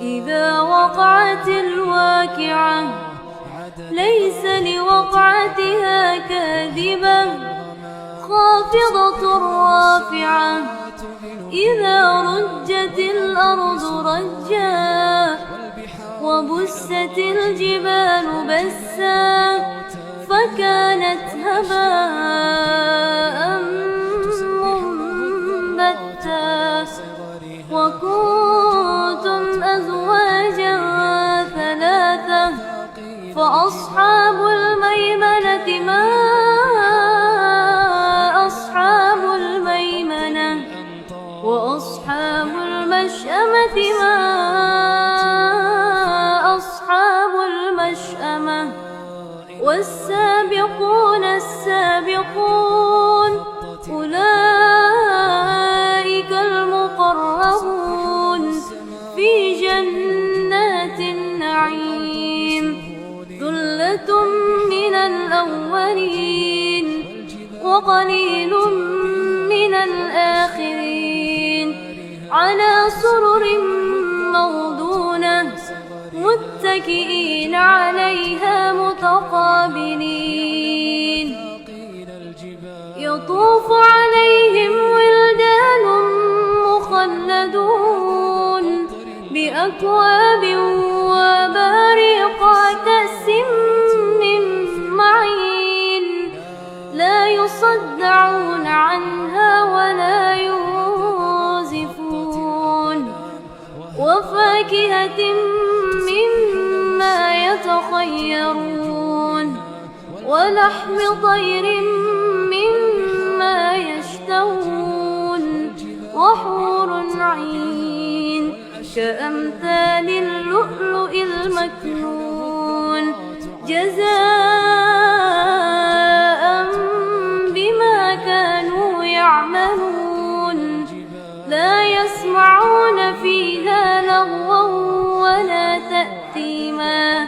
إذا وقعت الواقعة ليس لوقعتها كاذبة خافضة رافعة إذا رجت الأرض رجا وبست الجبال بسا فكانت هباء منبتا وكنتم أزواجا ثلاثة فأصحاب الميمنة ما أصحاب الميمنة وأصحاب المشأمة ما أصحاب المشأمة والسابقون السابقون أولئك المقربون في جنات النعيم ثلة من الأولين وقليل من الآخرين على سرر موضونة متكئين عليها متقابلين يطوف عليهم ولدان مخلدون بأكواب وأباريق كأس من معين لا يصدعون عنها ولا ينزفون وفاكهة مما يتخيرون ولحم طير مما يشتهون وحور عين كأمثال اللؤلؤ المكنون جزاء بما كانوا يعملون لا يسمعون فيها لغوا ولا تأثيما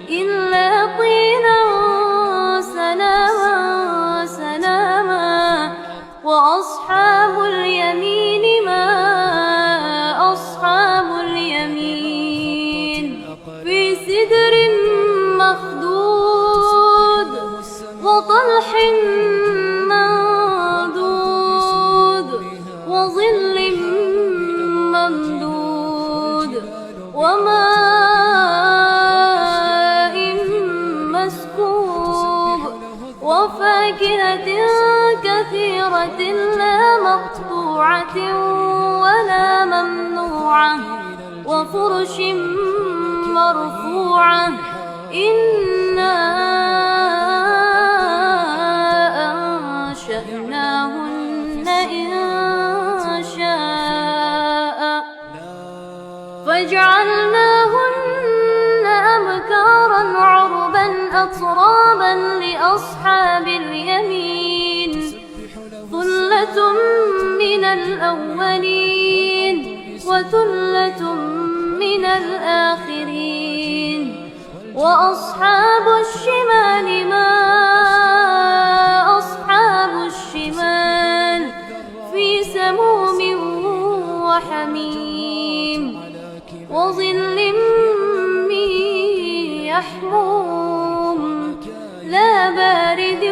إلا قيلا سلاما سلاما وأصحاب اليمين ما أصحاب اليمين في سدر مخضود وطلح منضود وظل ممدود وماء مسكوب وفاكهة كثيرة لا مقطوعة ولا ممنوعة وفرش مرفوعة إنا أنشأناهن إنشاء فجعلناهن أبكارا عربا أترابا لأصحاب اليمين ثلة من الأولين وثلة من الآخرين وأصحاب الشمال ما أصحاب الشمال في سموم وحميم وظل من يحموم لا بارد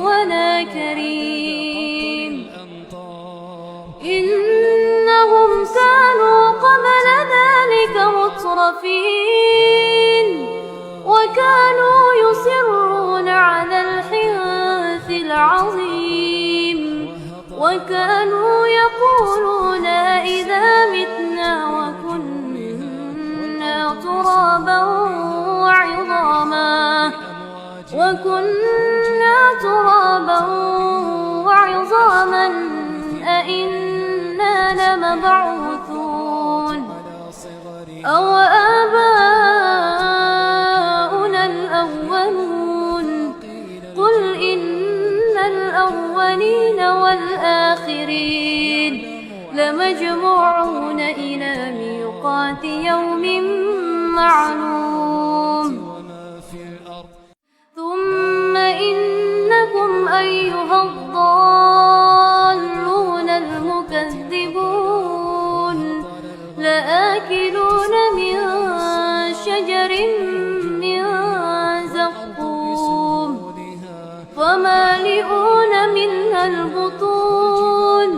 ولا كريم إنهم كانوا قبل ذلك مترفين وكانوا يصرون على الحنث العظيم وكانوا يقولون إذا متنا وكنا ترابا وعظاما أئنا لمبعوثون أو آباؤنا الأولون قل إن الأولين والآخرين لمجموعون إلى ميقات يوم معلوم ثم إنكم أيها الضالون المكذبون لآكلون من شجر من زقوم فمالئون منها البطون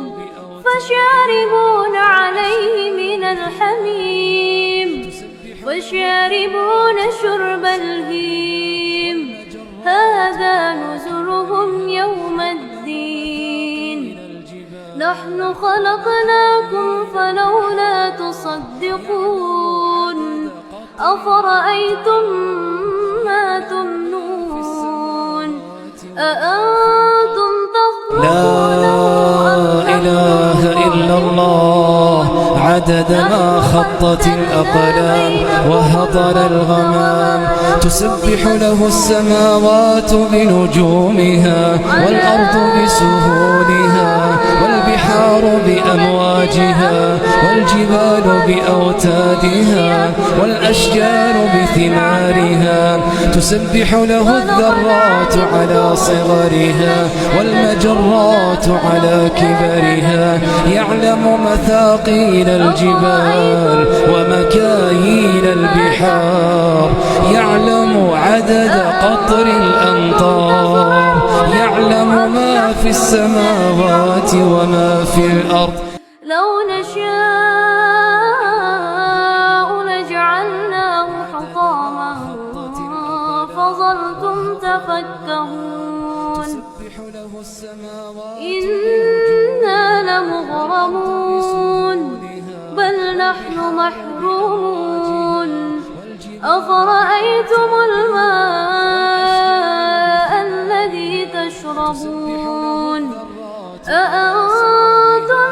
فشاربون عليه من الحميم وشاربون شرب الهيم هذا نزلهم يوم الدين نحن خلقناكم فلولا تصدقون أفرأيتم ما تمنون أأنتم تخلقونه لا إله إلا الله عدد ما خطت الأقلام وهطل الغمام تسبح له السماوات بنجومها والأرض بسهولها والبحار بأمواجها والجبال بأوتادها والأشجار بثمارها تسبح له الذرات على صغرها والمجرات على كبرها يعلم مثاقيل الجبال ومكاييل البحار يعلم عدد قطر الأمطار يعلم ما في السماوات وما في الأرض لو نشاء لجعلناه حطاما فظلتم تفكهون إنا لمغرمون بل نحن محرومون أفرأيتم الماء الذي تشربون أأنتم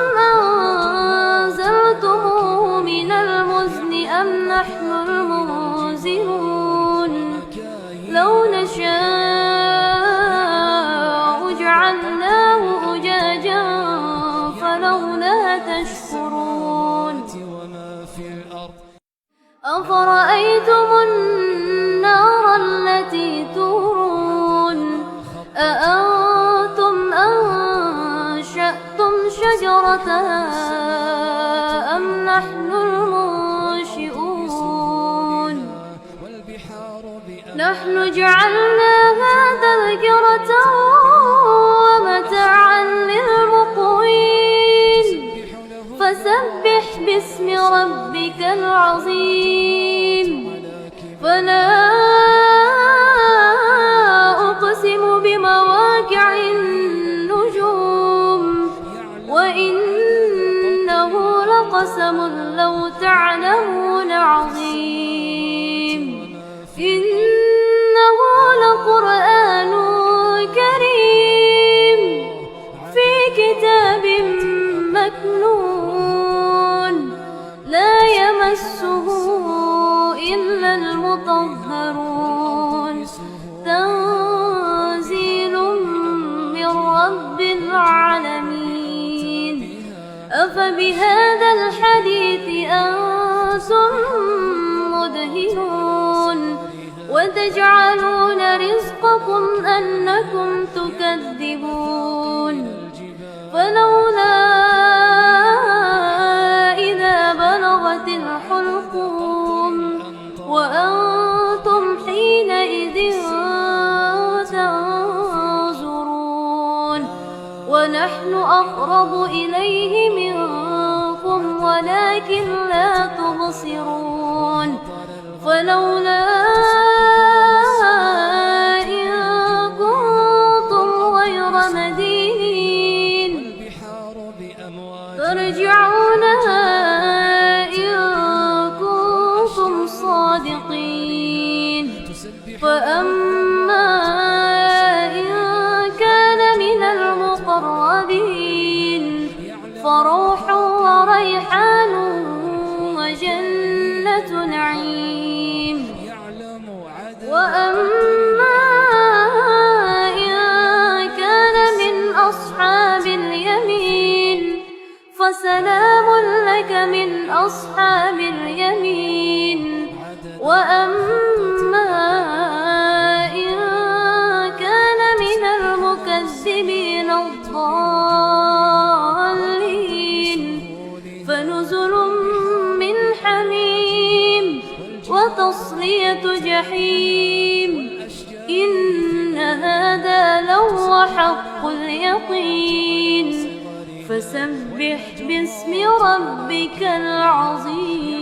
أنزلتموه من المزن أم نحن المنزلون لو نشاء جعلناه أجاجا فلولا تشكرون أفرأيتم النار التي تورون أأنتم أنشأتم شجرتها أم نحن المنشئون نحن جعلناها تذكرة ومتاعا للمقوين فسبح باسم ربك العظيم فلا أقسم بمواقع النجوم وإنه لقسم لو تعلمون عظيم إنه لقرآن كريم في كتاب مكنون لا يمسه إلا المطهرون تنزيل من رب العالمين أفبهذا الحديث أنتم مدهنون وتجعلون رزقكم أنكم تكذبون فلولا إذا بلغت الحلقوم وأنتم حينئذ تنظرون ونحن أقرب إليه منكم ولكن لا تبصرون فلولا إن كنتم غير مدينين ترجعونها إن كنتم صادقين فأما إن كان من المقربين فروح وريحان وجنة نعيم وأما إن كان من أصحاب اليمين فسلام لك من أصحاب اليمين وأما إن كان من المكذبين الضالين فنزل من حميم تصلية جحيم. إن هذا لهو حق اليقين. فسبح باسم ربك العظيم.